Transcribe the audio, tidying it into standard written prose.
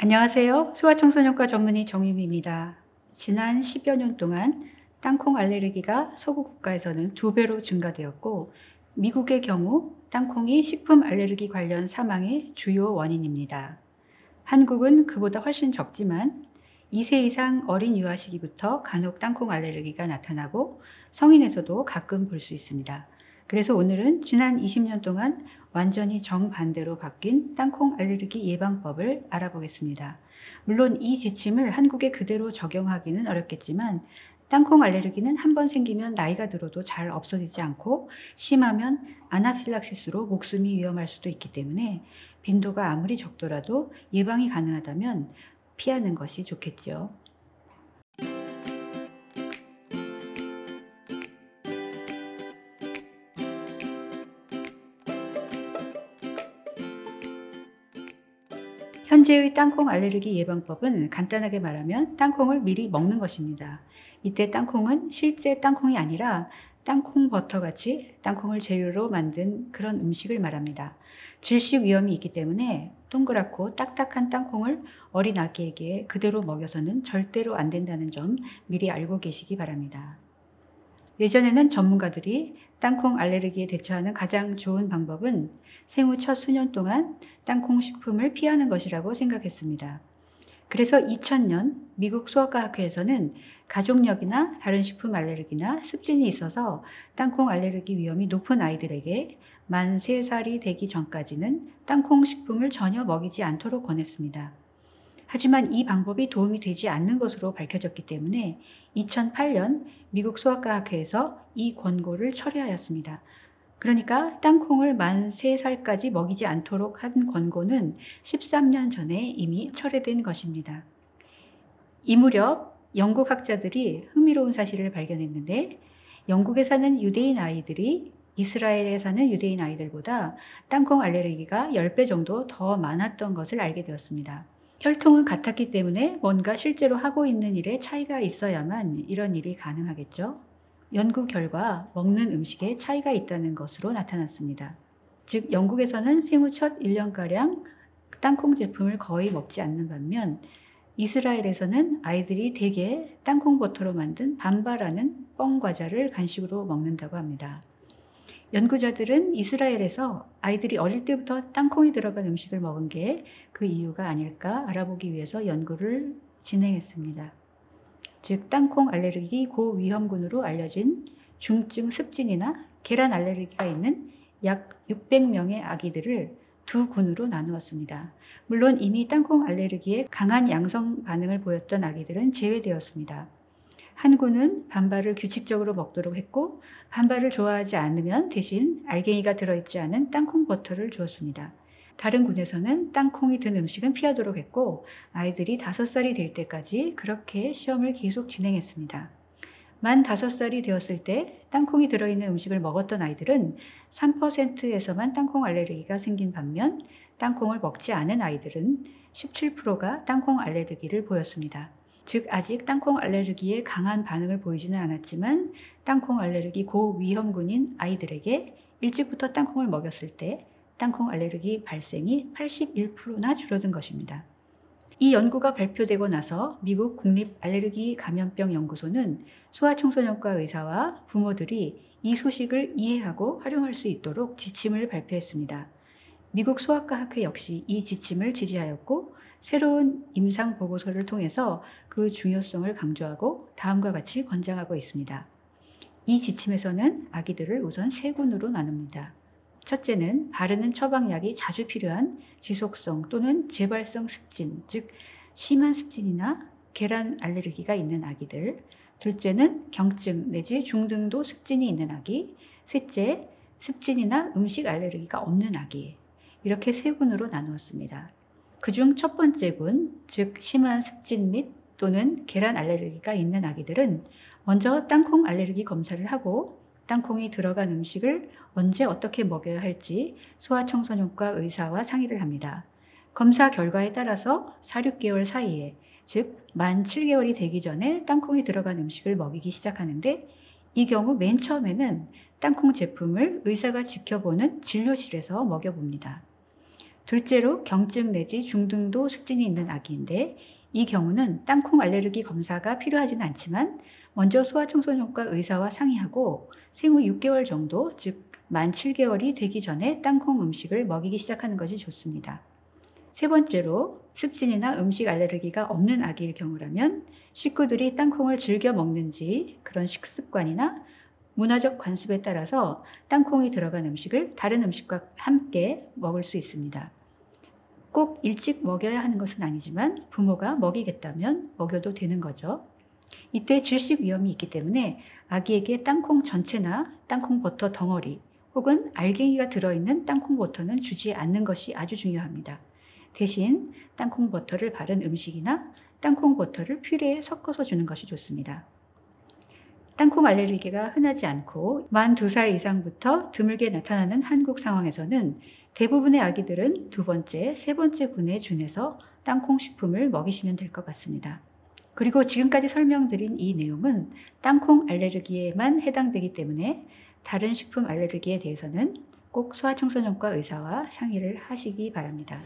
안녕하세요. 소아청소년과 전문의 정유미입니다. 지난 10여 년 동안 땅콩 알레르기가 서구 국가에서는 2배로 증가되었고, 미국의 경우 땅콩이 식품 알레르기 관련 사망의 주요 원인입니다. 한국은 그보다 훨씬 적지만 2세 이상 어린 유아 시기부터 간혹 땅콩 알레르기가 나타나고 성인에서도 가끔 볼 수 있습니다. 그래서 오늘은 지난 20년 동안 완전히 정반대로 바뀐 땅콩 알레르기 예방법을 알아보겠습니다. 물론 이 지침을 한국에 그대로 적용하기는 어렵겠지만 땅콩 알레르기는 한번 생기면 나이가 들어도 잘 없어지지 않고 심하면 아나필락시스로 목숨이 위험할 수도 있기 때문에 빈도가 아무리 적더라도 예방이 가능하다면 피하는 것이 좋겠죠. 현재의 땅콩 알레르기 예방법은 간단하게 말하면 땅콩을 미리 먹는 것입니다. 이때 땅콩은 실제 땅콩이 아니라 땅콩 버터같이 땅콩을 재료로 만든 그런 음식을 말합니다. 질식 위험이 있기 때문에 동그랗고 딱딱한 땅콩을 어린 아기에게 그대로 먹여서는 절대로 안 된다는 점 미리 알고 계시기 바랍니다. 예전에는 전문가들이 땅콩 알레르기에 대처하는 가장 좋은 방법은 생후 첫 수년 동안 땅콩 식품을 피하는 것이라고 생각했습니다. 그래서 2000년 미국 소아과학회에서는 가족력이나 다른 식품 알레르기나 습진이 있어서 땅콩 알레르기 위험이 높은 아이들에게 만 3살이 되기 전까지는 땅콩 식품을 전혀 먹이지 않도록 권했습니다. 하지만 이 방법이 도움이 되지 않는 것으로 밝혀졌기 때문에 2008년 미국 소아과학회에서 이 권고를 철회하였습니다. 그러니까 땅콩을 만 3살까지 먹이지 않도록 한 권고는 13년 전에 이미 철회된 것입니다. 이 무렵 영국 학자들이 흥미로운 사실을 발견했는데, 영국에 사는 유대인 아이들이 이스라엘에 사는 유대인 아이들보다 땅콩 알레르기가 10배 정도 더 많았던 것을 알게 되었습니다. 혈통은 같았기 때문에 뭔가 실제로 하고 있는 일에 차이가 있어야만 이런 일이 가능하겠죠. 연구 결과 먹는 음식에 차이가 있다는 것으로 나타났습니다. 즉, 영국에서는 생후 첫 1년가량 땅콩 제품을 거의 먹지 않는 반면 이스라엘에서는 아이들이 대개 땅콩 버터로 만든 밤바라는 뻥 과자를 간식으로 먹는다고 합니다. 연구자들은 이스라엘에서 아이들이 어릴 때부터 땅콩이 들어간 음식을 먹은 게 그 이유가 아닐까 알아보기 위해서 연구를 진행했습니다. 즉, 땅콩 알레르기 고위험군으로 알려진 중증 습진이나 계란 알레르기가 있는 약 600명의 아기들을 두 군으로 나누었습니다. 물론 이미 땅콩 알레르기에 강한 양성 반응을 보였던 아기들은 제외되었습니다. 한 군은 밤바를 규칙적으로 먹도록 했고, 밤바를 좋아하지 않으면 대신 알갱이가 들어있지 않은 땅콩 버터를 주었습니다. 다른 군에서는 땅콩이 든 음식은 피하도록 했고, 아이들이 5살이 될 때까지 그렇게 시험을 계속 진행했습니다. 만 5살이 되었을 때 땅콩이 들어있는 음식을 먹었던 아이들은 3%에서만 땅콩 알레르기가 생긴 반면 땅콩을 먹지 않은 아이들은 17%가 땅콩 알레르기를 보였습니다. 즉, 아직 땅콩 알레르기에 강한 반응을 보이지는 않았지만 땅콩 알레르기 고위험군인 아이들에게 일찍부터 땅콩을 먹였을 때 땅콩 알레르기 발생이 81%나 줄어든 것입니다. 이 연구가 발표되고 나서 미국 국립알레르기 감염병 연구소는 소아청소년과 의사와 부모들이 이 소식을 이해하고 활용할 수 있도록 지침을 발표했습니다. 미국 소아과학회 역시 이 지침을 지지하였고, 새로운 임상 보고서를 통해서 그 중요성을 강조하고 다음과 같이 권장하고 있습니다. 이 지침에서는 아기들을 우선 3군으로 나눕니다. 첫째는 바르는 처방약이 자주 필요한 지속성 또는 재발성 습진, 즉 심한 습진이나 계란 알레르기가 있는 아기들. 둘째는 경증 내지 중등도 습진이 있는 아기. 셋째, 습진이나 음식 알레르기가 없는 아기. 이렇게 3군으로 나누었습니다. 그중 첫 번째 군, 즉 심한 습진 및 또는 계란 알레르기가 있는 아기들은 먼저 땅콩 알레르기 검사를 하고, 땅콩이 들어간 음식을 언제 어떻게 먹여야 할지 소아청소년과 의사와 상의를 합니다. 검사 결과에 따라서 4, 6개월 사이에, 즉 만 7개월이 되기 전에 땅콩이 들어간 음식을 먹이기 시작하는데, 이 경우 맨 처음에는 땅콩 제품을 의사가 지켜보는 진료실에서 먹여봅니다. 둘째로 경증 내지 중등도 습진이 있는 아기인데 이 경우는 땅콩 알레르기 검사가 필요하지는 않지만 먼저 소아청소년과 의사와 상의하고 생후 6개월 정도, 즉 만 7개월이 되기 전에 땅콩 음식을 먹이기 시작하는 것이 좋습니다. 세 번째로 습진이나 음식 알레르기가 없는 아기일 경우라면 식구들이 땅콩을 즐겨 먹는지 그런 식습관이나 문화적 관습에 따라서 땅콩이 들어간 음식을 다른 음식과 함께 먹을 수 있습니다. 꼭 일찍 먹여야 하는 것은 아니지만 부모가 먹이겠다면 먹여도 되는 거죠. 이때 질식 위험이 있기 때문에 아기에게 땅콩 전체나 땅콩 버터 덩어리 혹은 알갱이가 들어있는 땅콩 버터는 주지 않는 것이 아주 중요합니다. 대신 땅콩 버터를 바른 음식이나 땅콩 버터를 퓨레에 섞어서 주는 것이 좋습니다. 땅콩 알레르기가 흔하지 않고 만 2살 이상부터 드물게 나타나는 한국 상황에서는 대부분의 아기들은 두 번째, 세 번째 군에 준해서 땅콩 식품을 먹이시면 될 것 같습니다. 그리고 지금까지 설명드린 이 내용은 땅콩 알레르기에만 해당되기 때문에 다른 식품 알레르기에 대해서는 꼭 소아청소년과 의사와 상의를 하시기 바랍니다.